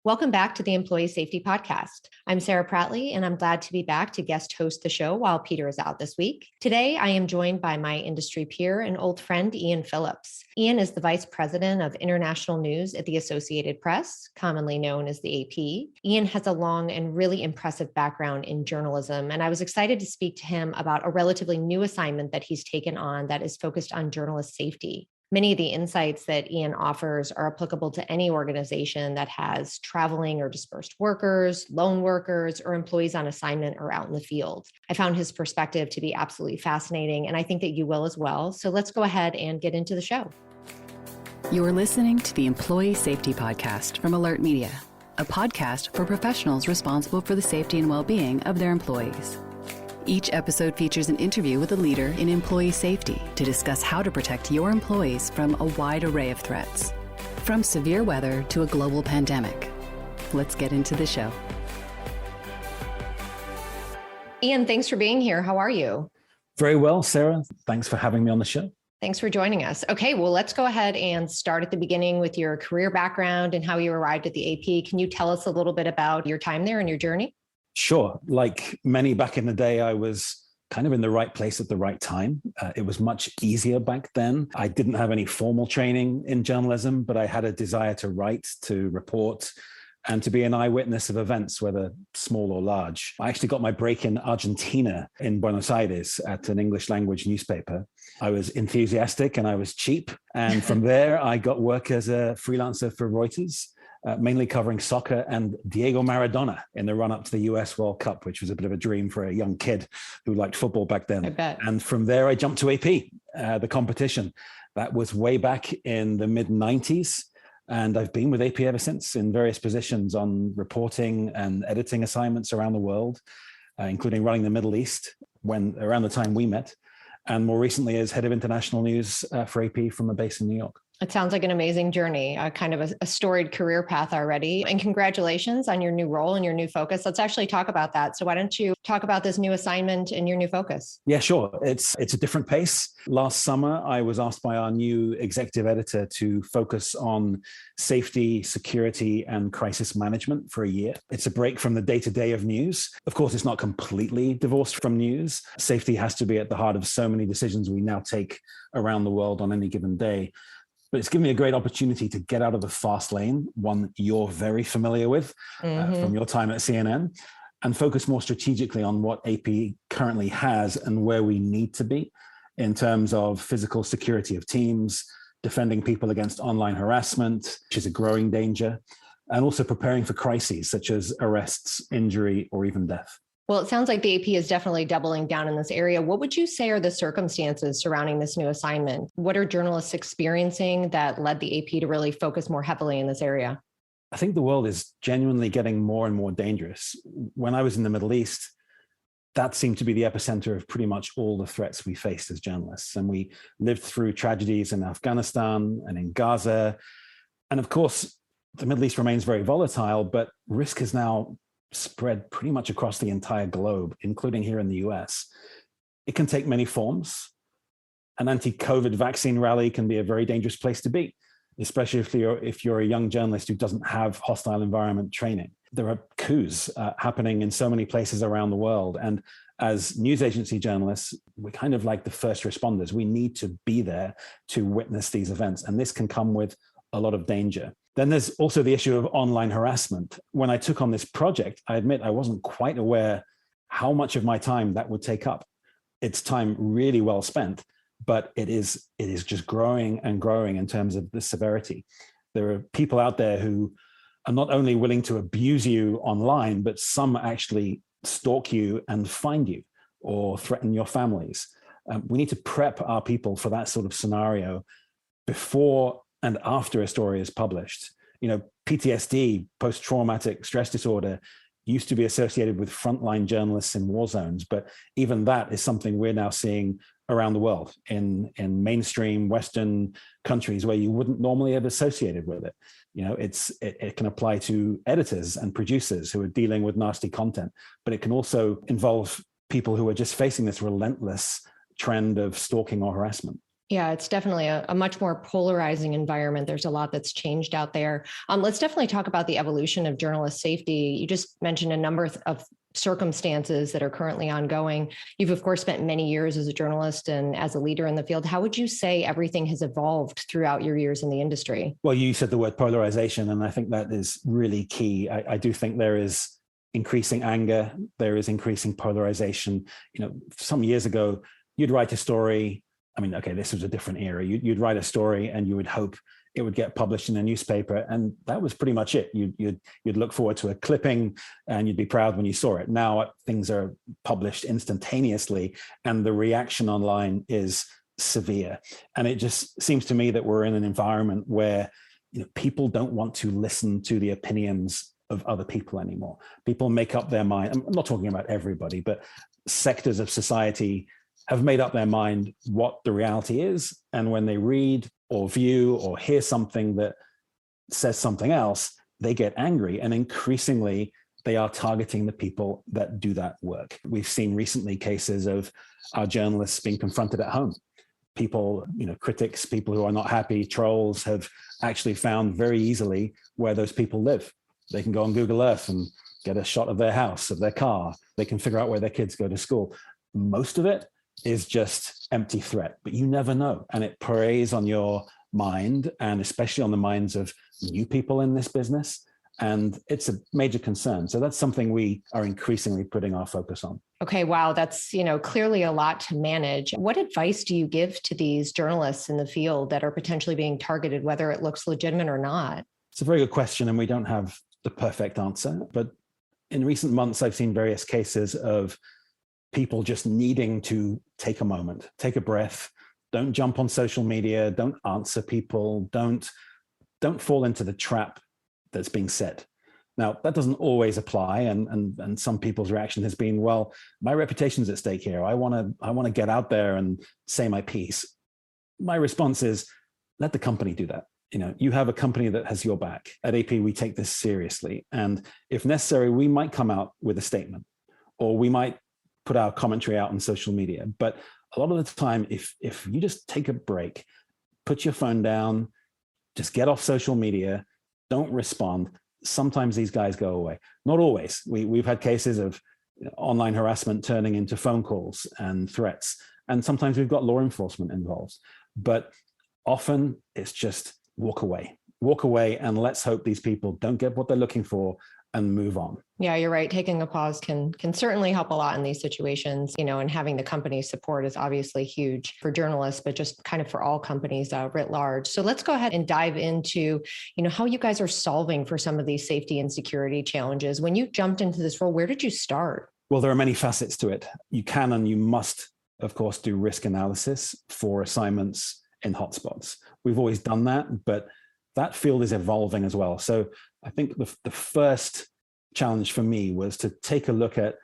Welcome back to the Employee Safety Podcast. I'm Sarah Prattley, and I'm glad to be back to guest host the show while Peter is out this week. Today, I am joined by my industry peer and old friend, Ian Phillips. Ian is the Vice President of International News at the Associated Press, commonly known as the AP. Ian has a long and really impressive background in journalism, and I was excited to speak to him about a relatively new assignment that he's taken on that is focused on journalist safety. Many of the insights that Ian offers are applicable to any organization that has traveling or dispersed workers, lone workers, or employees on assignment or out in the field. I found his perspective to be absolutely fascinating, and I think that you will as well. So let's go ahead and get into the show. You're listening to the Employee Safety Podcast from Alert Media, a podcast for professionals responsible for the safety and well-being of their employees. Each episode features an interview with a leader in employee safety to discuss how to protect your employees from a wide array of threats, from severe weather to a global pandemic. Let's get into the show. Ian, thanks for being here. How are you? Very well, Sarah. Thanks for having me on the show. Thanks for joining us. Okay, well, let's go ahead and start at the beginning with your career background and how you arrived at the AP. Can you tell us a little bit about your time there and your journey? Sure. Like many back in the day, I was kind of in the right place at the right time. It was much easier back then. I didn't have any formal training in journalism, but I had a desire to write, to report, and to be an eyewitness of events, whether small or large. I actually got my break in Argentina, in Buenos Aires, at an English language newspaper. I was enthusiastic and I was cheap. And from there, I got work as a freelancer for Reuters. Mainly covering soccer and Diego Maradona in the run-up to the US World Cup, which was a bit of a dream for a young kid who liked football back then. I bet. And from there, I jumped to AP, the competition. That was way back in the mid-90s. And I've been with AP ever since in various positions on reporting and editing assignments around the world, including running the Middle East around the time we met. And more recently as head of international news for AP from a base in New York. It sounds like an amazing journey, kind of a storied career path already. And congratulations on your new role and your new focus. Let's actually talk about that. So why don't you talk about this new assignment and your new focus? Yeah, sure. It's a different pace. Last summer, I was asked by our new executive editor to focus on safety, security, and crisis management for a year. It's a break from the day-to-day of news. Of course, it's not completely divorced from news. Safety has to be at the heart of so many decisions we now take around the world on any given day. But it's given me a great opportunity to get out of the fast lane, one you're very familiar with from your time at CNN, and focus more strategically on what AP currently has and where we need to be in terms of physical security of teams, defending people against online harassment, which is a growing danger, and also preparing for crises such as arrests, injury, or even death. Well, it sounds like the AP is definitely doubling down in this area. What would you say are the circumstances surrounding this new assignment? What are journalists experiencing that led the AP to really focus more heavily in this area? I think the world is genuinely getting more and more dangerous. When I was in the Middle East, that seemed to be the epicenter of pretty much all the threats we faced as journalists. And we lived through tragedies in Afghanistan and in Gaza. And of course, the Middle East remains very volatile, but risk is now spread pretty much across the entire globe, including here in the US. It can take many forms. An anti-COVID vaccine rally can be a very dangerous place to be, especially if you're a young journalist who doesn't have hostile environment training. There are coups happening in so many places around the world. And as news agency journalists, we're kind of like the first responders. We need to be there to witness these events. And this can come with a lot of danger. Then there's also the issue of online harassment. When I took on this project, I admit I wasn't quite aware how much of my time that would take up. It's time really well spent, but it is just growing and growing in terms of the severity. There are people out there who are not only willing to abuse you online, but some actually stalk you and find you or threaten your families. We need to prep our people for that sort of scenario before and after a story is published. You know, PTSD, post-traumatic stress disorder, used to be associated with frontline journalists in war zones, but even that is something we're now seeing around the world in mainstream Western countries where you wouldn't normally have associated with it. You know, it can apply to editors and producers who are dealing with nasty content, but it can also involve people who are just facing this relentless trend of stalking or harassment. Yeah, it's definitely a much more polarizing environment. There's a lot that's changed out there. Let's definitely talk about the evolution of journalist safety. You just mentioned a number of circumstances that are currently ongoing. You've, of course, spent many years as a journalist and as a leader in the field. How would you say everything has evolved throughout your years in the industry? Well, you said the word polarization, and I think that is really key. I do think there is increasing anger. There is increasing polarization. Some years ago, you'd write a story. I mean, okay, this was a different era. You'd write a story and you would hope it would get published in a newspaper, and that was pretty much it. You'd look forward to a clipping and you'd be proud when you saw it. Now things are published instantaneously and the reaction online is severe. And it just seems to me that we're in an environment where people don't want to listen to the opinions of other people anymore. People make up their mind. I'm not talking about everybody, but sectors of society have made up their mind what the reality is. And when they read or view or hear something that says something else, they get angry. And increasingly, they are targeting the people that do that work. We've seen recently cases of our journalists being confronted at home. People, critics, people who are not happy, trolls have actually found very easily where those people live. They can go on Google Earth and get a shot of their house, of their car. They can figure out where their kids go to school. Most of it is just empty threat, but you never know. And it preys on your mind, and especially on the minds of new people in this business. And it's a major concern. So that's something we are increasingly putting our focus on. Okay, wow, that's clearly a lot to manage. What advice do you give to these journalists in the field that are potentially being targeted, whether it looks legitimate or not? It's a very good question, and we don't have the perfect answer. But in recent months, I've seen various cases of people just needing to take a moment, take a breath. Don't jump on social media. Don't answer people. Don't fall into the trap that's being set. Now, that doesn't always apply, and some people's reaction has been, well, my reputation's at stake here. I want to get out there and say my piece. My response is, let the company do that. You have a company that has your back. At AP, we take this seriously, and if necessary, we might come out with a statement, or we might put our commentary out on social media. But a lot of the time, if you just take a break, put your phone down, just get off social media, don't respond, sometimes these guys go away. Not always. We've had cases of online harassment turning into phone calls and threats. And sometimes we've got law enforcement involved. But often it's just walk away, and let's hope these people don't get what they're looking for and move on. Yeah, you're right. Taking a pause can certainly help a lot in these situations, and having the company's support is obviously huge for journalists, but just kind of for all companies writ large. So let's go ahead and dive into, how you guys are solving for some of these safety and security challenges. When you jumped into this role, where did you start? Well, there are many facets to it. You can and you must, of course, do risk analysis for assignments in hotspots. We've always done that, but that field is evolving as well. So I think the first challenge for me was to take a look at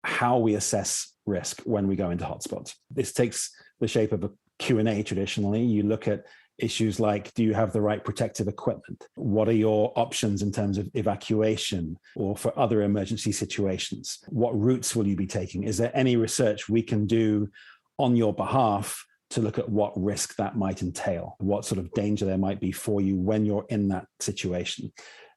how we assess risk when we go into hotspots. This takes the shape of a Q&A traditionally. You look at issues like, do you have the right protective equipment? What are your options in terms of evacuation or for other emergency situations? What routes will you be taking? Is there any research we can do on your behalf to look at what risk that might entail, what sort of danger there might be for you when you're in that situation?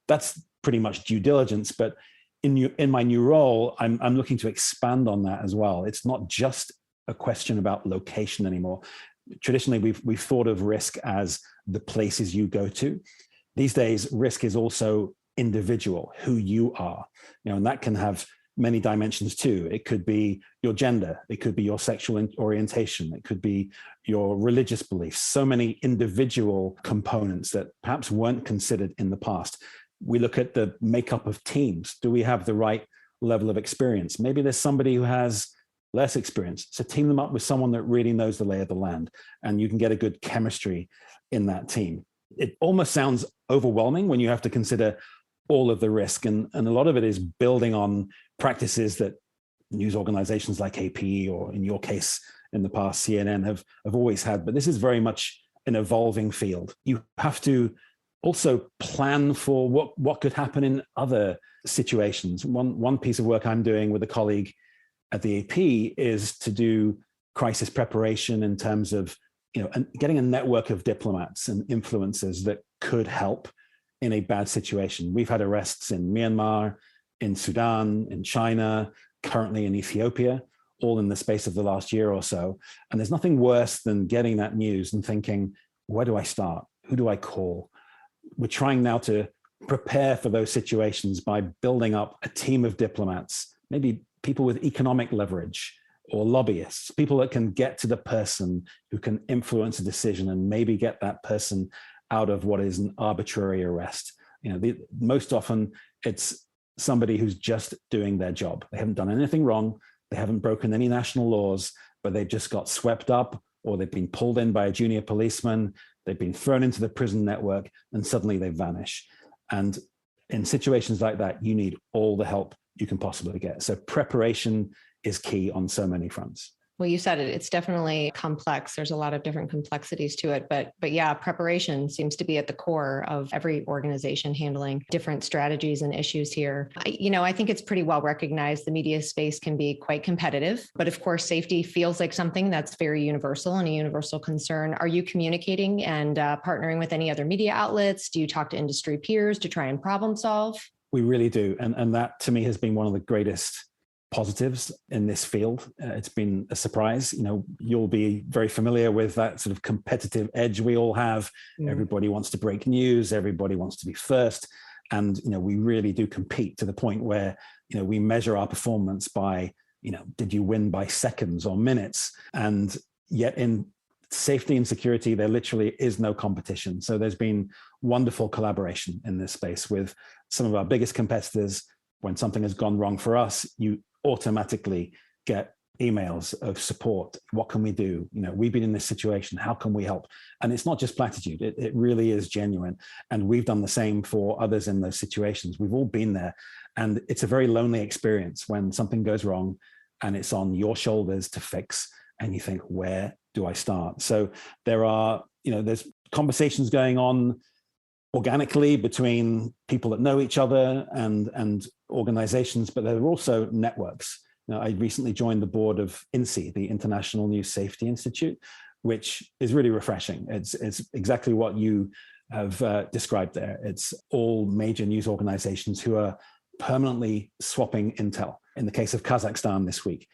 That's pretty much due diligence, but in my new role, I'm looking to expand on that as well. It's not just a question about location anymore. Traditionally, we've thought of risk as the places you go to. These days, risk is also individual, who you are, and that can have many dimensions too. It could be your gender, it could be your sexual orientation, it could be your religious beliefs, so many individual components that perhaps weren't considered in the past. We look at the makeup of teams. Do we have the right level of experience? Maybe there's somebody who has less experience. So team them up with someone that really knows the lay of the land, and you can get a good chemistry in that team. It almost sounds overwhelming when you have to consider all of the risk. And a lot of it is building on practices that news organizations like AP, or in your case, in the past, CNN have always had. But this is very much an evolving field. You have to also plan for what could happen in other situations. One piece of work I'm doing with a colleague at the AP is to do crisis preparation in terms of and getting a network of diplomats and influencers that could help in a bad situation. We've had arrests in Myanmar, in Sudan, in China, currently in Ethiopia, all in the space of the last year or so. And there's nothing worse than getting that news and thinking, where do I start? Who do I call? We're trying now to prepare for those situations by building up a team of diplomats, maybe people with economic leverage or lobbyists, people that can get to the person who can influence a decision and maybe get that person out of what is an arbitrary arrest. Most often it's somebody who's just doing their job. They haven't done anything wrong. They haven't broken any national laws, but they've just got swept up, or they've been pulled in by a junior policeman. They've been thrown into the prison network and suddenly they vanish. And in situations like that, you need all the help you can possibly get. So preparation is key on so many fronts. Well, you said it. It's definitely complex. There's a lot of different complexities to it. But yeah, preparation seems to be at the core of every organization handling different strategies and issues here. I think it's pretty well recognized the media space can be quite competitive. But of course, safety feels like something that's very universal and a universal concern. Are you communicating and partnering with any other media outlets? Do you talk to industry peers to try and problem solve? We really do. And that to me has been one of the greatest positives in this field. It's been a surprise. You'll be very familiar with that sort of competitive edge we all have. Everybody wants to break news. Everybody wants to be first. And, we really do compete to the point where, we measure our performance by, did you win by seconds or minutes? And yet in safety and security, there literally is no competition. So there's been wonderful collaboration in this space with some of our biggest competitors. When something has gone wrong for us, you automatically get emails of support. What can we do? We've been in this situation. How can we help? And it's not just platitude. It really is genuine. And we've done the same for others in those situations. We've all been there. And it's a very lonely experience when something goes wrong and it's on your shoulders to fix. And you think, where do I start? So there's conversations going on organically between people that know each other and organizations, but there are also networks. I recently joined the board of INSEE, the International News Safety Institute, which is really refreshing. It's exactly what you have described there. It's all major news organizations who are permanently swapping intel. In the case of Kazakhstan this week,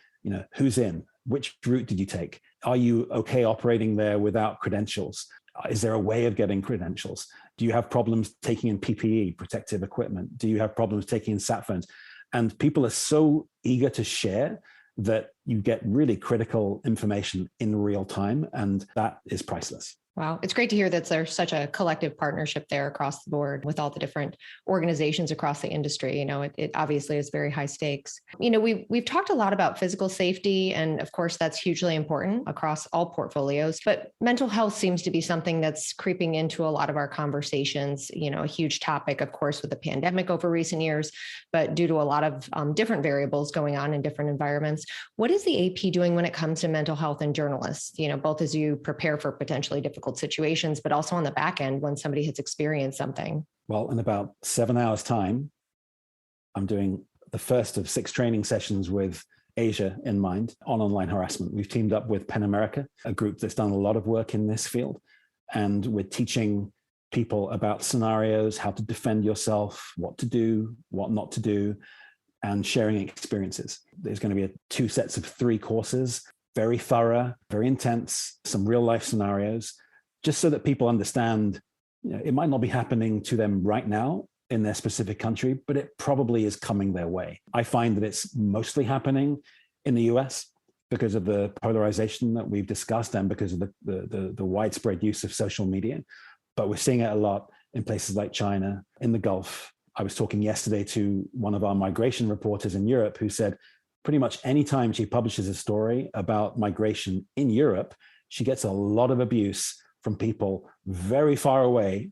who's in? Which route did you take? Are you okay operating there without credentials? Is there a way of getting credentials? Do you have problems taking in PPE, protective equipment? Do you have problems taking in sat phones? And people are so eager to share that you get really critical information in real time, and that is priceless. Wow. It's great to hear that there's such a collective partnership there across the board with all the different organizations across the industry. It obviously is very high stakes. We've talked a lot about physical safety, and of course, that's hugely important across all portfolios. But mental health seems to be something that's creeping into a lot of our conversations, a huge topic, of course, with the pandemic over recent years, but due to a lot of different variables going on in different environments. What is the AP doing when it comes to mental health and journalists, both as you prepare for potentially difficult situations, but also on the back end when somebody has experienced something? Well, in about 7 hours' time, I'm doing the first of 6 training sessions with Asia in mind on online harassment. We've teamed up with PEN America, a group that's done a lot of work in this field. And we're teaching people about scenarios, how to defend yourself, what to do, what not to do, and sharing experiences. There's going to be 2 sets of 3 courses, very thorough, very intense, some real life scenarios, just so that people understand, it might not be happening to them right now in their specific country, but it probably is coming their way. I find that it's mostly happening in the US because of the polarization that we've discussed and because of the widespread use of social media. But we're seeing it a lot in places like China, in the Gulf. I was talking yesterday to one of our migration reporters in Europe who said pretty much anytime she publishes a story about migration in Europe, she gets a lot of abuse from people very far away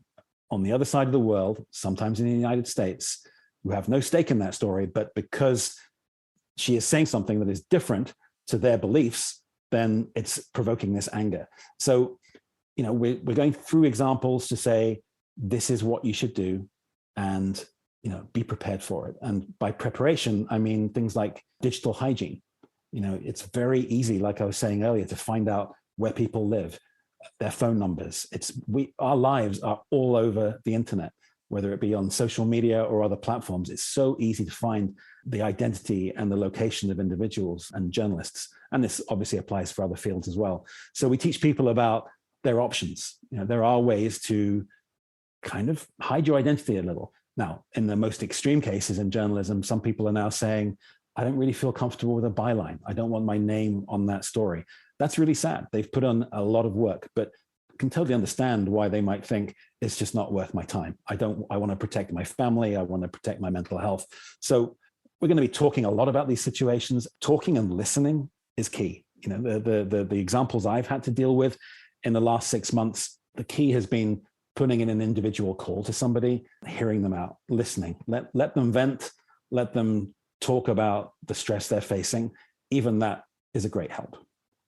on the other side of the world, sometimes in the United States, who have no stake in that story, but because she is saying something that is different to their beliefs, then it's provoking this anger. So, we're going through examples to say, this is what you should do, and, be prepared for it. And by preparation, I mean things like digital hygiene. It's very easy, like I was saying earlier, to find out where people live, their phone numbers. Our lives are all over the internet, whether it be on social media or other platforms. It's so easy to find the identity and the location of individuals and journalists. And this obviously applies for other fields as well. So we teach people about their options. There are ways to kind of hide your identity a little. Now, in the most extreme cases in journalism, some people are now saying, I don't really feel comfortable with a byline. I don't want my name on that story. That's really sad. They've put on a lot of work, but can totally understand why they might think it's just not worth my time. I want to protect my family. I want to protect my mental health. So we're going to be talking a lot about these situations. Talking and listening is key. The examples I've had to deal with in the last 6 months, the key has been putting in an individual call to somebody, hearing them out, listening, let them vent, let them talk about the stress they're facing. Even that is a great help.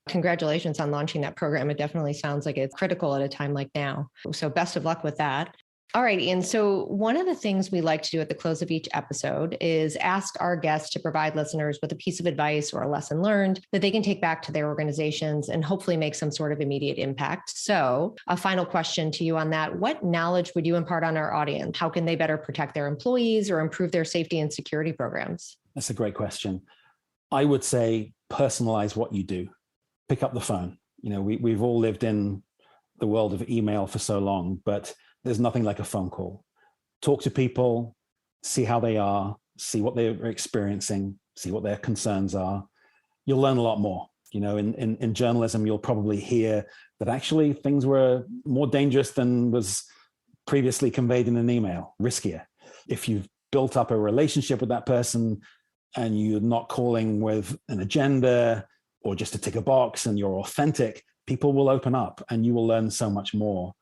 Congratulations on launching that program. It definitely sounds like it's critical at a time like now. So best of luck with that. All right, Ian. So one of the things we like to do at the close of each episode is ask our guests to provide listeners with a piece of advice or a lesson learned that they can take back to their organizations and hopefully make some sort of immediate impact. So a final question to you on that. What knowledge would you impart on our audience? How can they better protect their employees or improve their safety and security programs? That's a great question. I would say personalize what you do. Pick up the phone. We've all lived in the world of email for so long, but there's nothing like a phone call. Talk to people, see how they are, see what they're experiencing, see what their concerns are. You'll learn a lot more. In journalism, you'll probably hear that actually things were more dangerous than was previously conveyed in an email, riskier. If you've built up a relationship with that person and you're not calling with an agenda or just to tick a box and you're authentic, people will open up and you will learn so much more.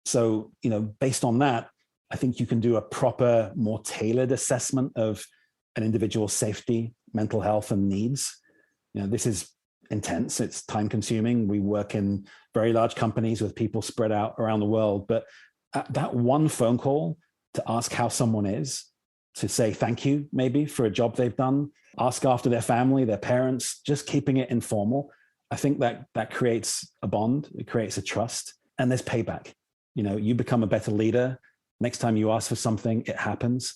So, based on that, I think you can do a proper, more tailored assessment of an individual's safety, mental health, and needs. This is intense. It's time consuming. We work in very large companies with people spread out around the world. But that one phone call to ask how someone is, to say thank you, maybe for a job they've done, ask after their family, their parents, just keeping it informal. I think that creates a bond. It creates a trust, and there's payback. You become a better leader. Next time you ask for something, it happens.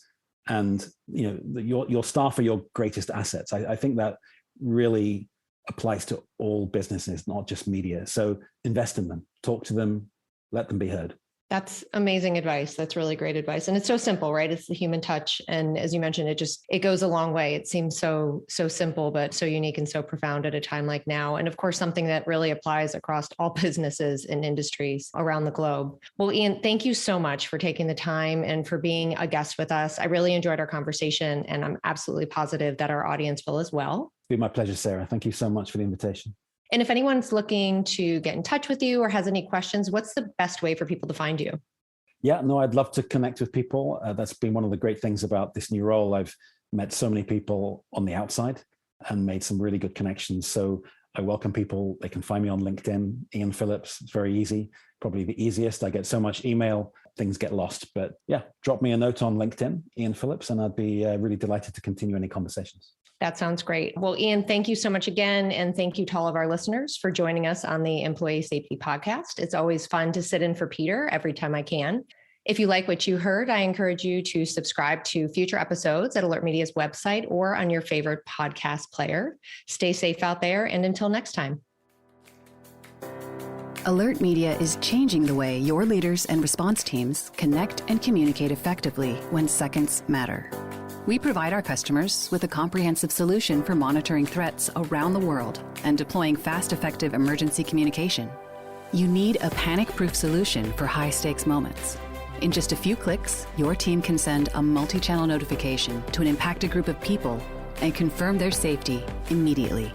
And, your staff are your greatest assets. I think that really applies to all businesses, not just media. So invest in them, talk to them, let them be heard. That's amazing advice. That's really great advice. And it's so simple, right? It's the human touch. And as you mentioned, it goes a long way. It seems so simple, but so unique and so profound at a time like now. And of course, something that really applies across all businesses and industries around the globe. Well, Ian, thank you so much for taking the time and for being a guest with us. I really enjoyed our conversation, and I'm absolutely positive that our audience will as well. It's been my pleasure, Sarah. Thank you so much for the invitation. And if anyone's looking to get in touch with you or has any questions, what's the best way for people to find you? Yeah, no, I'd love to connect with people. That's been one of the great things about this new role. I've met so many people on the outside and made some really good connections. So I welcome people. They can find me on LinkedIn, Ian Phillips. It's very easy, probably the easiest. I get so much email, things get lost. But yeah, drop me a note on LinkedIn, Ian Phillips, and I'd be really delighted to continue any conversations. That sounds great. Well, Ian, thank you so much again. And thank you to all of our listeners for joining us on the Employee Safety Podcast. It's always fun to sit in for Peter every time I can. If you like what you heard, I encourage you to subscribe to future episodes at Alert Media's website or on your favorite podcast player. Stay safe out there. And until next time. Alert Media is changing the way your leaders and response teams connect and communicate effectively when seconds matter. We provide our customers with a comprehensive solution for monitoring threats around the world and deploying fast, effective emergency communication. You need a panic-proof solution for high-stakes moments. In just a few clicks, your team can send a multi-channel notification to an impacted group of people and confirm their safety immediately.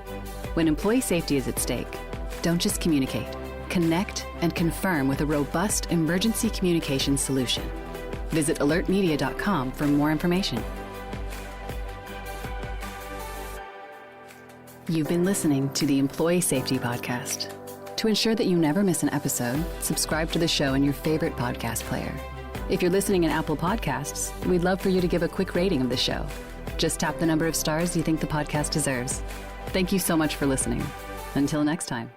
When employee safety is at stake, don't just communicate. Connect and confirm with a robust emergency communications solution. Visit alertmedia.com for more information. You've been listening to the Employee Safety Podcast. To ensure that you never miss an episode, subscribe to the show in your favorite podcast player. If you're listening in Apple Podcasts, we'd love for you to give a quick rating of the show. Just tap the number of stars you think the podcast deserves. Thank you so much for listening. Until next time.